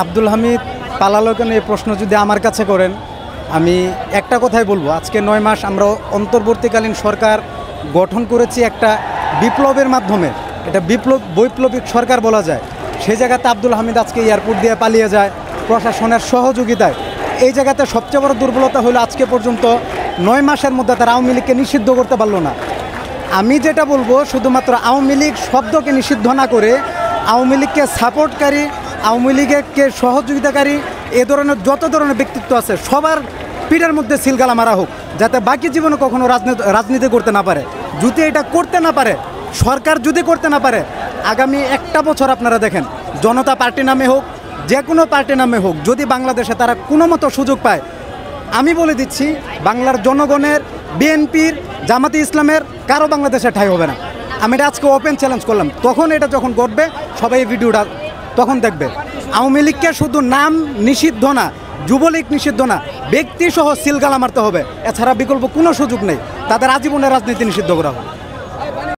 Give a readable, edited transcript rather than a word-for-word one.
আব্দুল হামিদ পালালোকে নিয়ে প্রশ্ন যদি আমার কাছে করেন, আমি একটা কথাই বলবো, আজকে 9 মাস আমরা অন্তর্বর্তীকালীন সরকার গঠন করেছি একটা বিপ্লবের মাধ্যমে। এটা বৈপ্লবিক সরকার বলা যায়। সেই জায়গাতে আব্দুল হামিদ আজকে এয়ারপোর্ট দিয়ে পালিয়ে যায় প্রশাসনের সহযোগিতায়। এই জায়গাতে সবচেয়ে বড় দুর্বলতা হলো আজকে পর্যন্ত 9 মাসের মধ্যে তারা আওয়ামী লীগকে নিষিদ্ধ করতে পারলো না। আমি যেটা বলবো, শুধুমাত্র আওয়ামী লীগ শব্দকে নিষিদ্ধ না করে আওয়ামী লীগকে সাপোর্টকারী, আওয়ামী লীগকে সহযোগিতাকারী এ ধরনের যত ধরনের ব্যক্তিত্ব আছে সবার পিঠের মধ্যে সিলগালা মারা হোক, যাতে বাকি জীবনে কখনো রাজনীতি করতে না পারে। যদি এটা করতে না পারে, সরকার যদি করতে না পারে, আগামী একটা বছর আপনারা দেখেন, জনতা পার্টি নামে হোক, যে কোনো পার্টি নামে হোক, যদি বাংলাদেশে তারা কোনো মতো সুযোগ পায়, আমি বলে দিচ্ছি বাংলার জনগণের, বিএনপির, জামাতে ইসলামের কারো বাংলাদেশে ঠাঁই হবে না। আমি এটা আজকে ওপেন চ্যালেঞ্জ করলাম। তখন এটা যখন ঘটবে সবাই এই ভিডিওটা তখন দেখবে। আওয়ামী লীগকে শুধু নাম নিষিদ্ধ না, যুবলীগ নিষিদ্ধ না, ব্যক্তিসহ সিলগালা মারতে হবে। এছাড়া বিকল্প কোনো সুযোগ নেই। তাদের আজীবনের রাজনীতি নিষিদ্ধ করা হবে।